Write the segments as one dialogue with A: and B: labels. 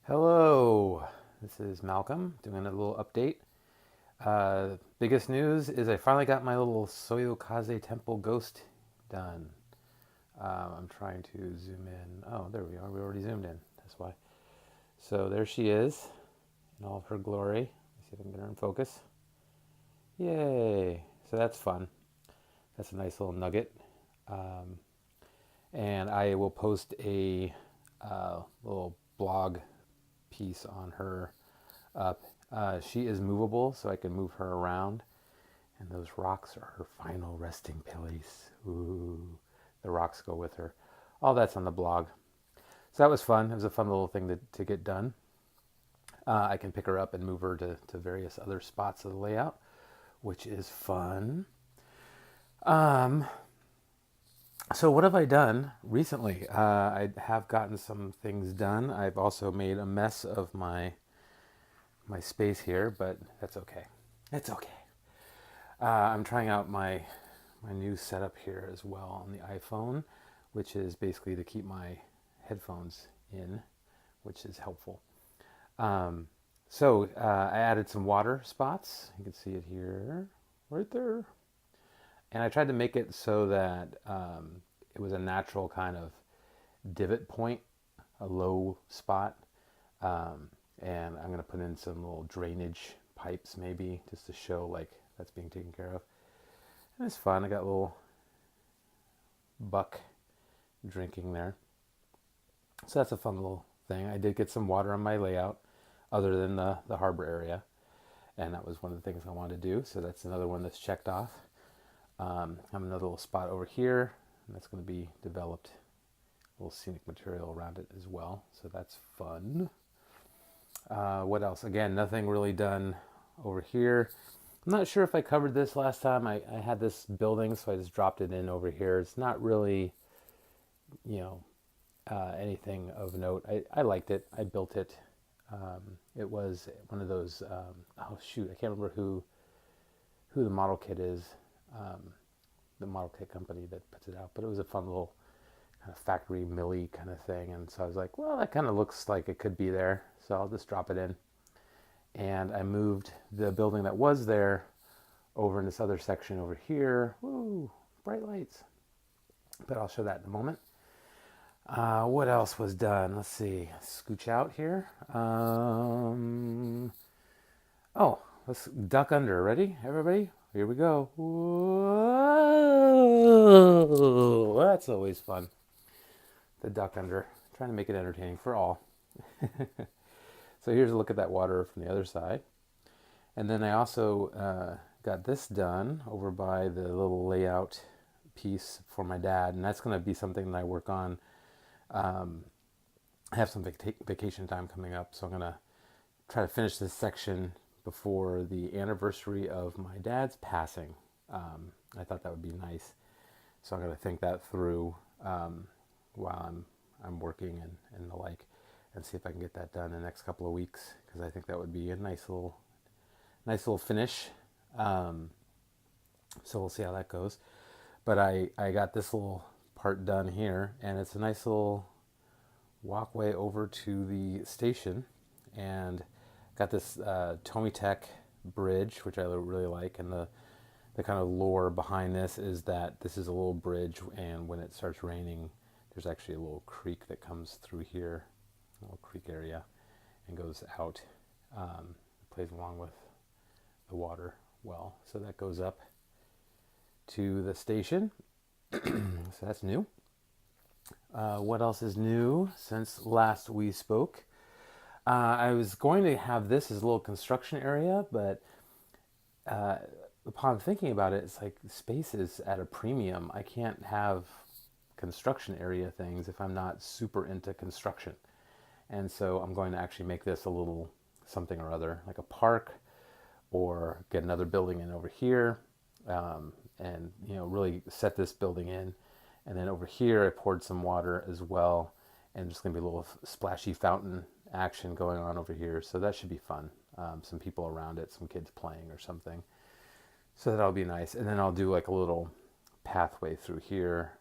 A: Hello, this is Malcolm doing a little update. Biggest news is I finally got my little Soyokaze Temple ghost done. I'm trying to zoom in. Oh, there we are. We already zoomed in. That's why. So there she is in all of her glory. Let's see if I can get her in focus. Yay! So that's fun. That's a nice little nugget. Um, and I will post a little blog piece on her up. She is movable, so I can move her around. And those rocks are her final resting place. Ooh, the rocks go with her. All that's on the blog. So that was fun. It was a fun little thing to get done. I can pick her up and move her to various other spots of the layout, which is fun. Um, so what have I done recently? I have gotten some things done. I've also made a mess of my space here, but that's okay. It's okay. I'm trying out my new setup here as well on the iPhone, which is basically to keep my headphones in, which is helpful. Um, I added some water spots. You can see it here, right there. And I tried to make it so that it was a natural kind of divot point, a low spot. And I'm going to put in some little drainage pipes maybe just to show like that's being taken care of. And it's fun. I got a little buck drinking there. So that's a fun little thing. I did get some water on my layout other than the harbor area. And that was one of the things I wanted to do. So that's another one that's checked off. I have another little spot over here, and that's going to be developed. A little scenic material around it as well. So that's fun. What else? Again, nothing really done over here. I'm not sure if I covered this last time. I had this building, so I just dropped it in over here. It's not really, you know, anything of note. I liked it. I built it. It was one of those. Oh shoot, I can't remember who the model kit is. The model kit company that puts it out, but it was a fun little kind of factory millie kind of thing. And so I was like, well, that kind of looks like it could be there, so I'll just drop it in. And I moved the building that was there over in this other section over here. Woo, bright lights. But I'll show that in a moment. What else was done? Let's see. Scooch out here. Oh, let's duck under. Ready, everybody? Here we go. Whoa! That's always fun. The duck under. Trying to make it entertaining for all. So here's a look at that water from the other side. And then I also got this done over by the little layout piece for my dad. And that's going to be something that I work on. I have some vacation time coming up, so I'm going to try to finish this section before the anniversary of my dad's passing. I thought that would be nice. So I'm going to think that through while I'm working and the like, and see if I can get that done in the next couple of weeks, because I think that would be a nice little finish. So we'll see how that goes. But I got this little part done here, and it's a nice little walkway over to the station, and got this Tomitech bridge, which I really like, and the kind of lore behind this is that this is a little bridge, and when it starts raining, there's actually a little creek that comes through here, a little creek area, and goes out, plays along with the water well. So that goes up to the station. So that's new. What else is new since last we spoke? I was going to have this as a little construction area, but upon thinking about it, it's like space is at a premium. I can't have construction area things if I'm not super into construction. And so I'm going to actually make this a little something or other, like a park, or get another building in over here, and really set this building in. And then over here, I poured some water as well, and there's going to be a little splashy fountain action going on over here. So that should be fun. Some people around it, some kids playing or something. So that'll be nice. And then I'll do like a little pathway through here.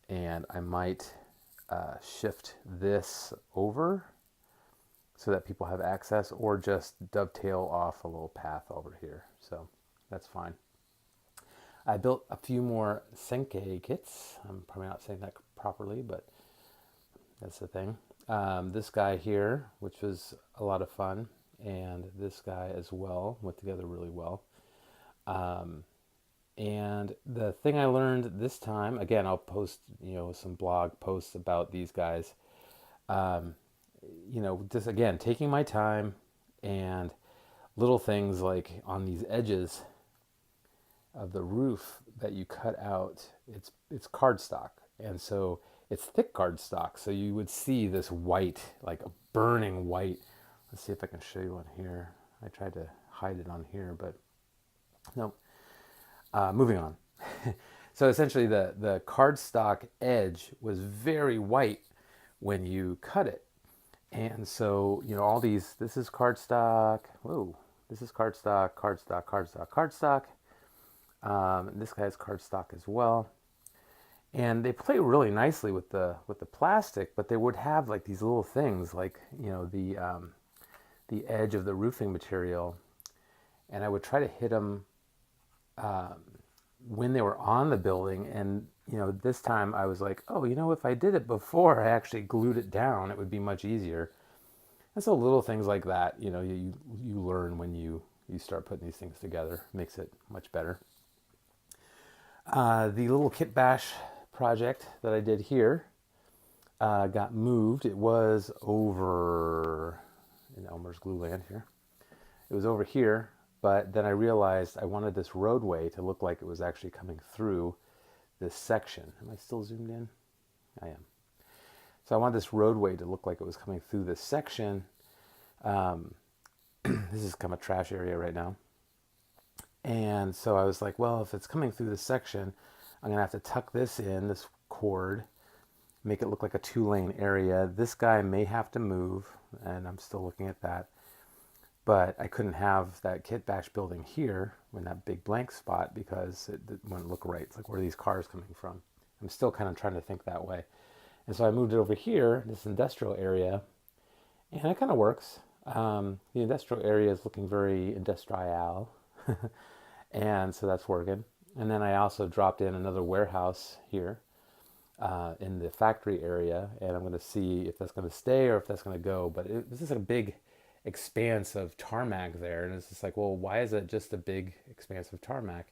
A: And I might shift this over so that people have access, or just dovetail off a little path over here. So that's fine. I built a few more Senke kits. I'm probably not saying that properly, but that's the thing. This guy here, which was a lot of fun, and this guy as well, went together really well. Um, and the thing I learned this time, again, I'll post, some blog posts about these guys. Um, just again, taking my time, and little things like on these edges of the roof that you cut out, it's cardstock, and so it's thick cardstock. So you would see this white, like a burning white. Let's see if I can show you on here. I tried to hide it on here, but no. Moving on. So essentially, the cardstock edge was very white when you cut it, and so all these. This is cardstock. Whoa. This is cardstock, cardstock, cardstock, cardstock. This guy's cardstock as well, and they play really nicely with the plastic. But they would have like these little things, like the edge of the roofing material, and I would try to hit them when they were on the building. And this time I was like, oh, if I did it before I actually glued it down, it would be much easier. And so little things like that, you learn when you start putting these things together. Makes it much better. The little kit bash project that I did here got moved. It was over in Elmer's Glue Land here. It was over here, but then I realized I wanted this roadway to look like it was actually coming through this section. Am I still zoomed in? I am. So I wanted this roadway to look like it was coming through this section. This is kind of a trash area right now. And so I was like, well, if it's coming through this section, I'm going to have to tuck this in, this cord, make it look like a 2-lane area. This guy may have to move, and I'm still looking at that. But I couldn't have that kit bash building here in that big blank spot because it wouldn't look right. It's like, where are these cars coming from? I'm still kind of trying to think that way. And so I moved it over here, this industrial area, and it kind of works. The industrial area is looking very industrial. And so that's working. And then I also dropped in another warehouse here in the factory area, and I'm going to see if that's going to stay or if that's going to go. But this is a big expanse of tarmac there, and it's just like, well, why is it just a big expanse of tarmac?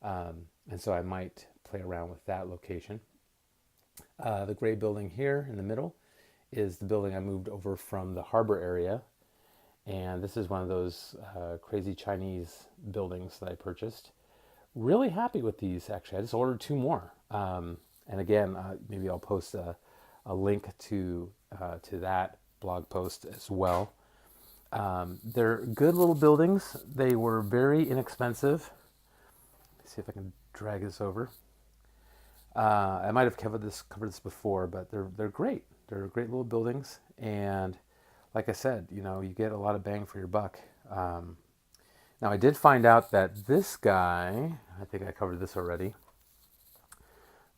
A: And so I might play around with that location. The gray building here in the middle is the building I moved over from the harbor area. And this is one of those crazy Chinese buildings that I purchased. Really happy with these, actually. I just ordered 2 more. And again, maybe I'll post a link to that blog post as well. They're good little buildings. They were very inexpensive. Let's see if I can drag this over. I might have covered this before, but they're great. They're great little buildings, and like I said, you get a lot of bang for your buck. Now, I did find out that this guy, I think I covered this already,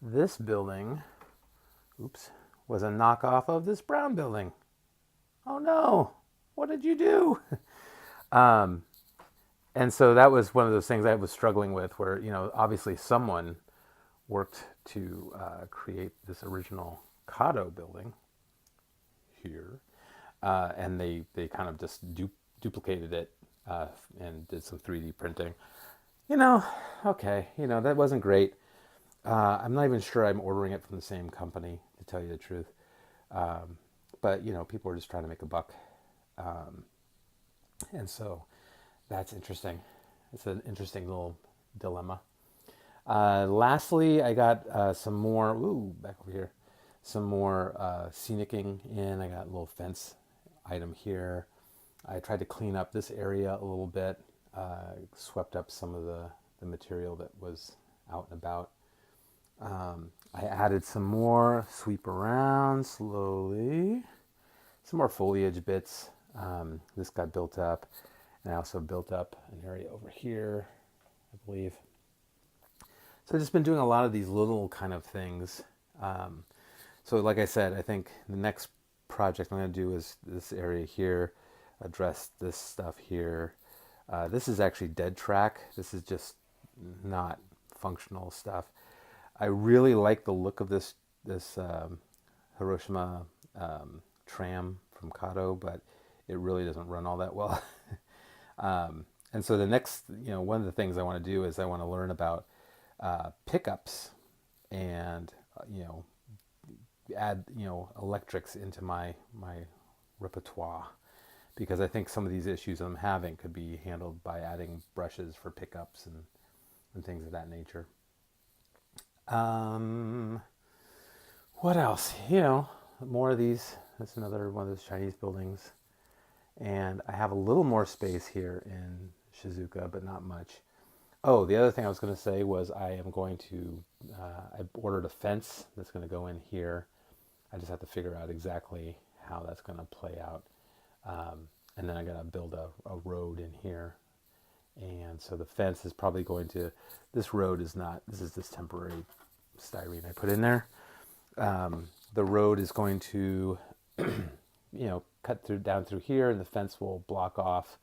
A: this building, was a knockoff of this brown building. Oh no, what did you do? And so that was one of those things I was struggling with where, obviously someone worked to create this original Cado building here. And they kind of just duplicated it and did some 3D printing. Okay, that wasn't great. I'm not even sure I'm ordering it from the same company, to tell you the truth. But, people are just trying to make a buck. And so that's interesting. It's an interesting little dilemma. Lastly, I got some more, back over here, some more scenicking in. I got a little fence item here. I tried to clean up this area a little bit, swept up some of the material that was out and about. I added some more, sweep around slowly, some more foliage bits. This got built up, and I also built up an area over here, I believe. So I've just been doing a lot of these little kind of things. So like I said, I think the next project I'm going to do is this area here, address this stuff here. This is actually dead track. This is just not functional stuff. I really like the look of this Hiroshima tram from Kato, but it really doesn't run all that well. And so the next, one of the things I want to do is I want to learn about pickups and add electrics into my repertoire, because I think some of these issues I'm having could be handled by adding brushes for pickups and things of that nature. What else? More of these. That's another one of those Chinese buildings. And I have a little more space here in Shizuoka, but not much. Oh, the other thing I was going to say was I am going to, I ordered a fence that's going to go in here. I just have to figure out exactly how that's going to play out. And then I got to build a road in here. And so the fence is probably going to, this road is not, this is this temporary styrene I put in there. The road is going to, cut down through here, and the fence will block off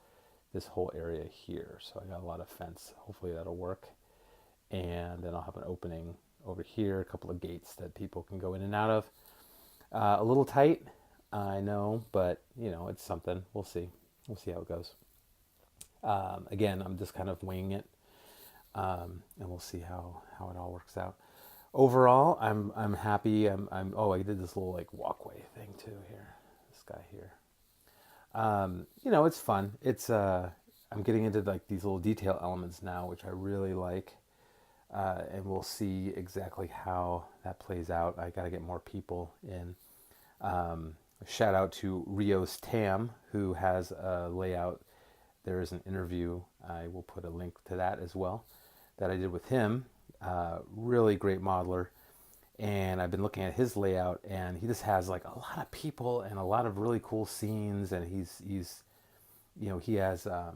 A: this whole area here. So I got a lot of fence. Hopefully that'll work. And then I'll have an opening over here, a couple of gates that people can go in and out of. A little tight, I know, but it's something. We'll see. We'll see how it goes. Again, I'm just kind of winging it, and we'll see how it all works out. Overall, I'm happy. Oh, I did this little like walkway thing too here. This guy here. It's fun. It's I'm getting into like these little detail elements now, which I really like, and we'll see exactly how that plays out. I got to get more people in. Shout out to Rios Tam, who has a layout. There is an interview. I will put a link to that as well that I did with him. Really great modeler. And I've been looking at his layout, and he just has like a lot of people and a lot of really cool scenes. And he's he has a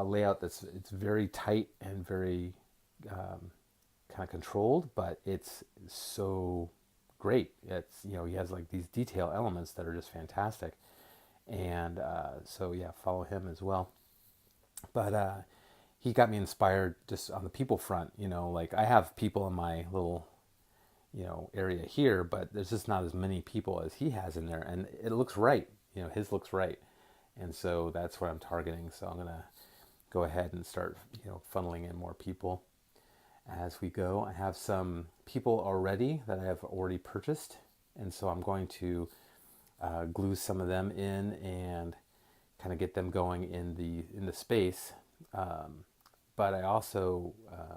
A: layout it's very tight and very kind of controlled, but it's so great. It's he has like these detail elements that are just fantastic. And so yeah, follow him as well. But he got me inspired just on the people front. Like I have people in my little area here, but there's just not as many people as he has in there, and it looks right. His looks right, and so that's what I'm targeting. So I'm gonna go ahead and start funneling in more people as we go. I have some people already that I have already purchased, and so I'm going to glue some of them in and kind of get them going in the space. But I also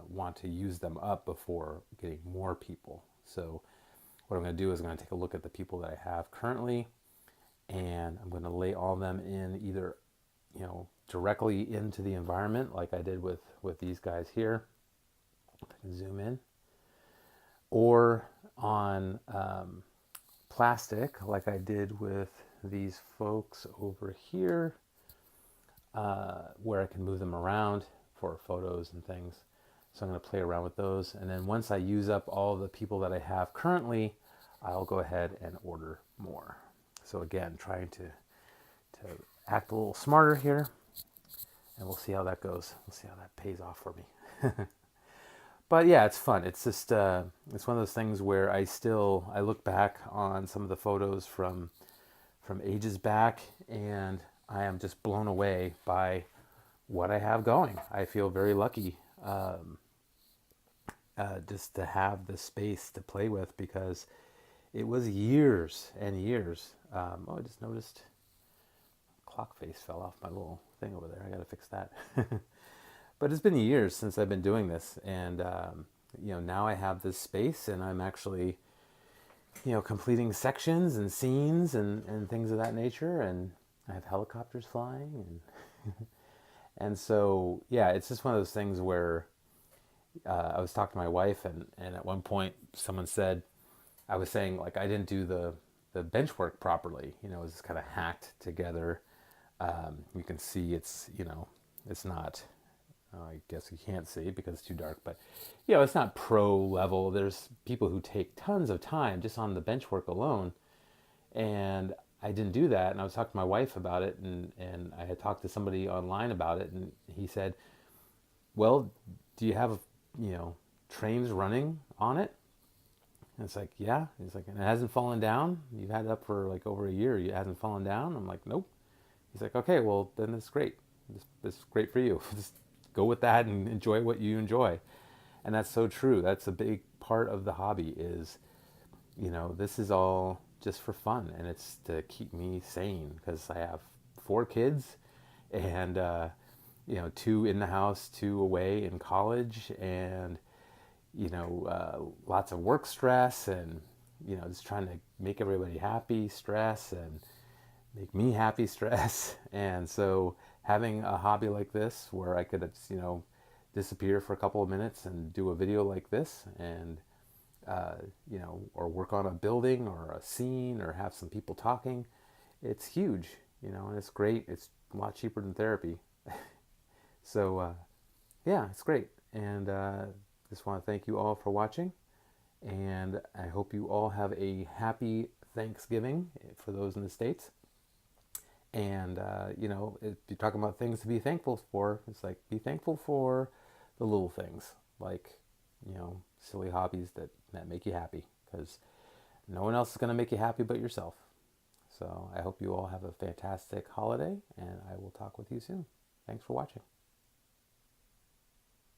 A: want to use them up before getting more people. So what I'm going to do is I'm going to take a look at the people that I have currently, and I'm going to lay all of them in either directly into the environment like I did with these guys here. If I can zoom in, or on plastic like I did with these folks over here, where I can move them around for photos and things. So I'm going to play around with those, and then once I use up all the people that I have currently, I'll go ahead and order more. So again, trying to act a little smarter here, and we'll see how that goes. We'll see how that pays off for me. But yeah, it's fun. It's just it's one of those things where I look back on some of the photos from ages back, and I am just blown away by what I have going. I feel very lucky just to have the space to play with, because it was years and years. I just noticed clock face fell off my little thing over there. I got to fix that. But it's been years since I've been doing this, and now I have this space, and I'm actually completing sections and scenes and things of that nature, and I have helicopters flying, and and so yeah, it's just one of those things where I was talking to my wife, and at one point someone said, I was saying like I didn't do the bench work properly. It was kind of hacked together. You can see it's not. I guess you can't see because it's too dark, but it's not pro level. There's people who take tons of time just on the bench work alone, And I didn't do that. And I was talking to my wife about it, and I had talked to somebody online about it, and he said, well, do you have, you know, trains running on it? And it's like, yeah. He's like, and it hasn't fallen down? You've had it up for like over a year. It hasn't fallen down? I'm like, nope. He's like, okay, well, then it's great. It's great for you. Just go with that and enjoy what you enjoy. And that's so true. That's a big part of the hobby is, you know, this is all just for fun, and it's to keep me sane because I have 4 kids, and you know, 2 in the house, 2 away in college, and you know, lots of work stress, and you know, just trying to make everybody happy, stress, and make me happy, stress. And so having a hobby like this where I could, you know, disappear for a couple of minutes and do a video like this, and uh, you know, or work on a building or a scene or have some people talking, it's huge, you know, and it's great. It's a lot cheaper than therapy. So yeah, it's great. And just want to thank you all for watching. And I hope you all have a happy Thanksgiving for those in the States. And, you know, if you're talking about things to be thankful for, it's like be thankful for the little things, like, you know, silly hobbies that make you happy, because no one else is going to make you happy but yourself. So I hope you all have a fantastic holiday, and I will talk with you soon. Thanks for watching.